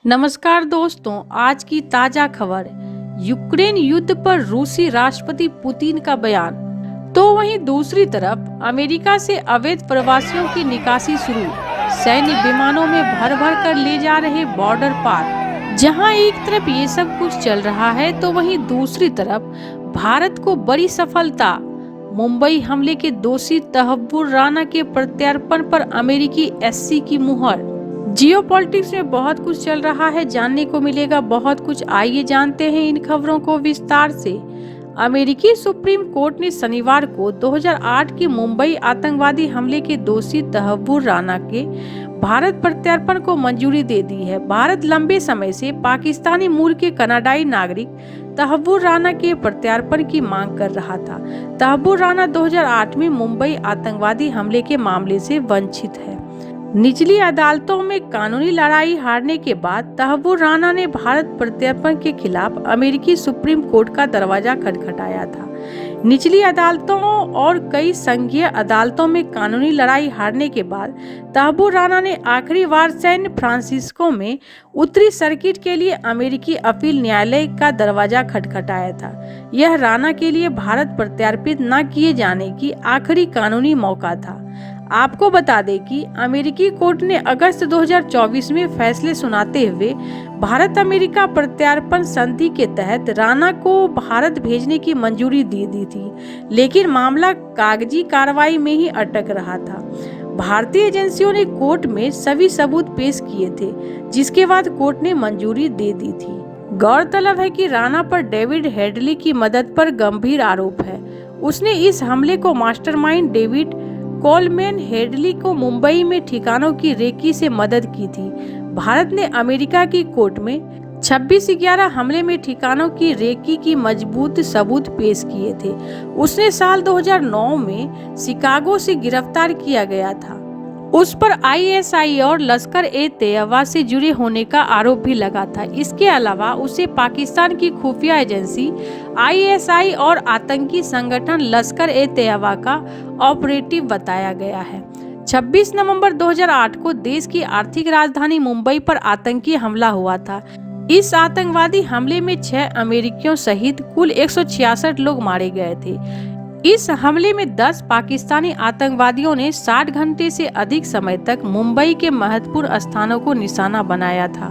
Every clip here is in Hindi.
नमस्कार दोस्तों, आज की ताजा खबर। यूक्रेन युद्ध पर रूसी राष्ट्रपति पुतिन का बयान। तो वहीं दूसरी तरफ अमेरिका से अवैध प्रवासियों की निकासी शुरू। सैन्य विमानों में भर भर कर ले जा रहे बॉर्डर पार। जहां एक तरफ ये सब कुछ चल रहा है तो वहीं दूसरी तरफ भारत को बड़ी सफलता। मुंबई हमले के दोषी तहव्वुर राना के प्रत्यार्पण पर अमेरिकी एससी की मुहर। जियोपॉलिटिक्स में बहुत कुछ चल रहा है, जानने को मिलेगा बहुत कुछ। आइए जानते हैं इन खबरों को विस्तार से। अमेरिकी सुप्रीम कोर्ट ने शनिवार को 2008 के मुंबई आतंकवादी हमले के दोषी तहव्वुर राना के भारत प्रत्यार्पण को मंजूरी दे दी है। भारत लंबे समय से पाकिस्तानी मूल के कनाडाई नागरिक तहव्वुर राना के प्रत्यार्पण की मांग कर रहा था। तहव्वुर राना 2008 में मुंबई आतंकवादी हमले के मामले से वंचित है। निचली अदालतों में कानूनी लड़ाई हारने के बाद तहव्वुर राना ने भारत प्रत्यार्पण के खिलाफ अमेरिकी सुप्रीम कोर्ट का दरवाजा खटखटाया था। निचली अदालतों और कई संघीय अदालतों में कानूनी लड़ाई हारने के बाद तहव्वुर राना ने आखिरी बार सैन फ्रांसिस्को में उत्तरी सर्किट के लिए अमेरिकी अपील न्यायालय का दरवाजा खटखटाया था। यह राना के लिए भारत प्रत्यार्पित न किए जाने की आखिरी कानूनी मौका था। आपको बता दें कि अमेरिकी कोर्ट ने अगस्त 2024 में फैसले सुनाते हुए भारत अमेरिका प्रत्यार्पण संधि के तहत राना को भारत भेजने की मंजूरी दे दी थी, लेकिन मामला कागजी कार्रवाई में ही अटक रहा था। भारतीय एजेंसियों ने कोर्ट में सभी सबूत पेश किए थे, जिसके बाद कोर्ट ने मंजूरी दे दी थी। गौरतलब है कि राना पर डेविड हेडली की मदद पर गंभीर आरोप है। उसने इस हमले को मास्टरमाइंड डेविड कोलमैन हेडली को मुंबई में ठिकानों की रेकी से मदद की थी। भारत ने अमेरिका की कोर्ट में 26/11 हमले में ठिकानों की रेकी की मजबूत सबूत पेश किए थे। उसने साल 2009 में शिकागो से गिरफ्तार किया गया था। उस पर आईएसआई और लश्कर ए तैयबा से जुड़े होने का आरोप भी लगा था। इसके अलावा उसे पाकिस्तान की खुफिया एजेंसी आईएसआई और आतंकी संगठन लश्कर ए तैयबा का ऑपरेटिव बताया गया है। 26 नवंबर 2008 को देश की आर्थिक राजधानी मुंबई पर आतंकी हमला हुआ था। इस आतंकवादी हमले में 6 अमेरिकियों सहित कुल 166 लोग मारे गए थे। इस हमले में 10 पाकिस्तानी आतंकवादियों ने 60 घंटे से अधिक समय तक मुंबई के महत्वपूर्ण स्थानों को निशाना बनाया था।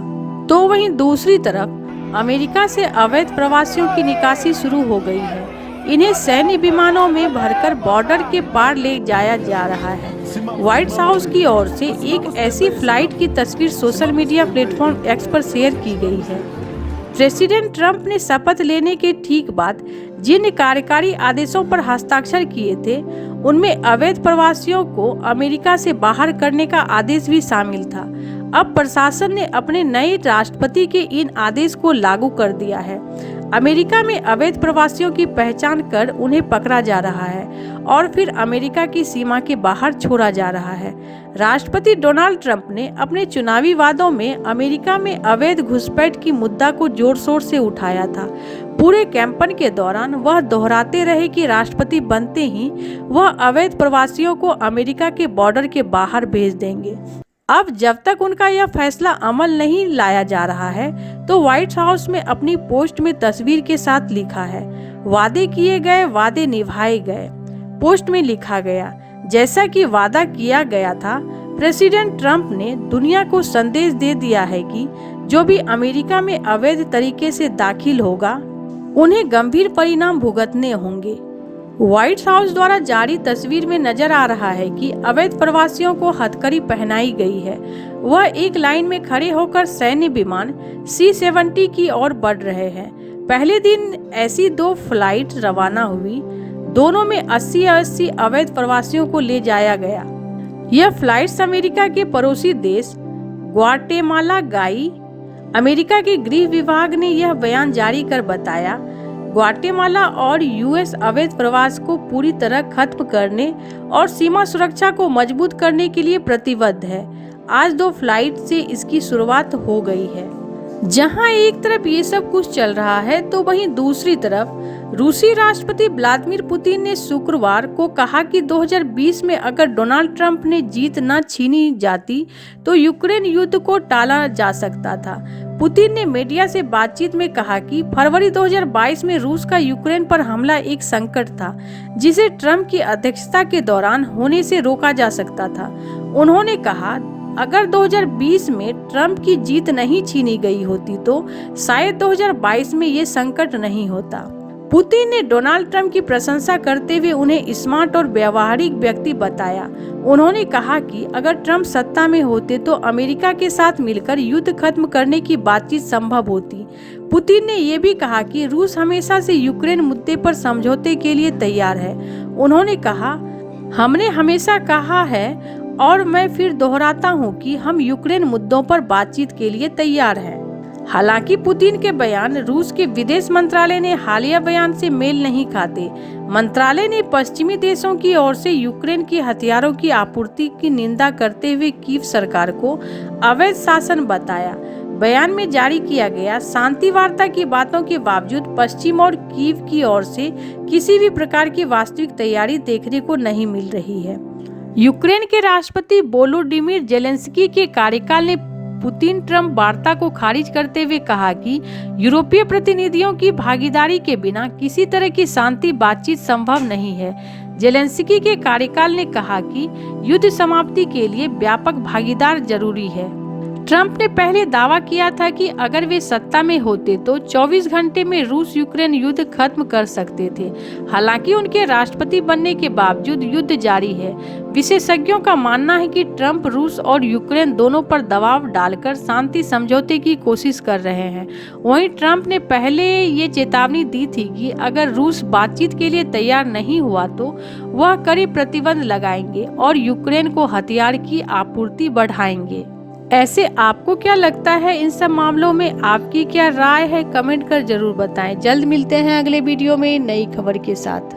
तो वहीं दूसरी तरफ अमेरिका से अवैध प्रवासियों की निकासी शुरू हो गई है। इन्हें सैन्य विमानों में भरकर बॉर्डर के पार ले जाया जा रहा है। व्हाइट हाउस की ओर से एक ऐसी फ्लाइट की तस्वीर सोशल मीडिया प्लेटफॉर्म एक्स पर शेयर की गई है। प्रेसिडेंट ट्रंप ने शपथ लेने के ठीक बाद जिन कार्यकारी आदेशों पर हस्ताक्षर किए थे, उनमें अवैध प्रवासियों को अमेरिका से बाहर करने का आदेश भी शामिल था। अब प्रशासन ने अपने नए राष्ट्रपति के इन आदेश को लागू कर दिया है। अमेरिका में अवैध प्रवासियों की पहचान कर उन्हें पकड़ा जा रहा है और फिर अमेरिका की सीमा के बाहर छोड़ा जा रहा है। राष्ट्रपति डोनाल्ड ट्रंप ने अपने चुनावी वादों में अमेरिका में अवैध घुसपैठ की मुद्दा को जोर शोर से उठाया था। पूरे कैंपेन के दौरान वह दोहराते रहे कि राष्ट्रपति बनते ही वह अवैध प्रवासियों को अमेरिका के बॉर्डर के बाहर भेज देंगे। अब जब तक उनका यह फैसला अमल नहीं लाया जा रहा है, तो व्हाइट हाउस में अपनी पोस्ट में तस्वीर के साथ लिखा है, वादे किए गए, वादे निभाए गए। पोस्ट में लिखा गया, जैसा कि वादा किया गया था, प्रेसिडेंट ट्रंप ने दुनिया को संदेश दे दिया है कि जो भी अमेरिका में अवैध तरीके से दाखिल होगा, उन्हें गंभीर परिणाम भुगतने होंगे। व्हाइट हाउस द्वारा जारी तस्वीर में नजर आ रहा है कि अवैध प्रवासियों को हथकड़ी पहनाई गई है। वह एक लाइन में खड़े होकर सैन्य विमान C-70 की ओर बढ़ रहे हैं। पहले दिन ऐसी 2 फ्लाइट रवाना हुई। दोनों में 80 अवैध प्रवासियों को ले जाया गया। यह फ्लाइट्स अमेरिका के पड़ोसी देश ग्वाटेमाला गई। अमेरिका के गृह विभाग ने यह बयान जारी कर बताया, ग्वाटेमाला और यूएस अवैध प्रवास को पूरी तरह खत्म करने और सीमा सुरक्षा को मजबूत करने के लिए प्रतिबद्ध है। आज 2 फ्लाइट से इसकी शुरुआत हो गई है। जहां एक तरफ ये सब कुछ चल रहा है, तो वहीं दूसरी तरफ रूसी राष्ट्रपति व्लादिमीर पुतिन ने शुक्रवार को कहा कि 2020 में अगर डोनाल्ड ट्रंप ने जीत न छीनी जाती तो यूक्रेन युद्ध को टाला जा सकता था। पुतिन ने मीडिया से बातचीत में कहा कि फरवरी 2022 में रूस का यूक्रेन पर हमला एक संकट था जिसे ट्रंप की अध्यक्षता के दौरान होने से रोका जा सकता था। उन्होंने कहा, अगर 2020 में ट्रंप की जीत नहीं छीनी गई होती तो शायद 2022 में ये संकट नहीं होता। पुतिन ने डोनाल्ड ट्रंप की प्रशंसा करते हुए उन्हें स्मार्ट और व्यावहारिक व्यक्ति बताया। उन्होंने कहा कि अगर ट्रंप सत्ता में होते तो अमेरिका के साथ मिलकर युद्ध खत्म करने की बातचीत संभव होती। पुतिन ने ये भी कहा कि रूस हमेशा से यूक्रेन मुद्दे पर समझौते के लिए तैयार है। उन्होंने कहा, हमने हमेशा कहा है और मैं फिर दोहराता हूँ कि हम यूक्रेन मुद्दों पर बातचीत के लिए तैयार हैं। हालांकि पुतिन के बयान रूस के विदेश मंत्रालय ने हालिया बयान से मेल नहीं खाते। मंत्रालय ने पश्चिमी देशों की ओर से यूक्रेन की हथियारों की आपूर्ति की निंदा करते हुए कीव सरकार को अवैध शासन बताया। बयान में जारी किया गया, शांति वार्ता की बातों के बावजूद पश्चिम और कीव की ओर से किसी भी प्रकार की वास्तविक तैयारी देखने को नहीं मिल रही है। यूक्रेन के राष्ट्रपति वोलोडिमीर जेलेंस्की के कार्यकाल ने पुतिन ट्रंप वार्ता को खारिज करते हुए कहा कि यूरोपीय प्रतिनिधियों की भागीदारी के बिना किसी तरह की शांति बातचीत संभव नहीं है। जेलेंस्की के कार्यकाल ने कहा कि युद्ध समाप्ति के लिए व्यापक भागीदार जरूरी है। ट्रंप ने पहले दावा किया था कि अगर वे सत्ता में होते तो 24 घंटे में रूस यूक्रेन युद्ध खत्म कर सकते थे। हालांकि उनके राष्ट्रपति बनने के बावजूद युद्ध जारी है। विशेषज्ञों का मानना है कि ट्रंप रूस और यूक्रेन दोनों पर दबाव डालकर शांति समझौते की कोशिश कर रहे हैं। वहीं ट्रंप ने पहले ये चेतावनी दी थी कि अगर रूस बातचीत के लिए तैयार नहीं हुआ तो वह कड़े प्रतिबंध लगाएंगे और यूक्रेन को हथियार की आपूर्ति बढ़ाएंगे। ऐसे आपको क्या लगता है इन सब मामलों में? आपकी क्या राय है? कमेंट कर जरूर बताएं। जल्द मिलते हैं अगले वीडियो में नई खबर के साथ।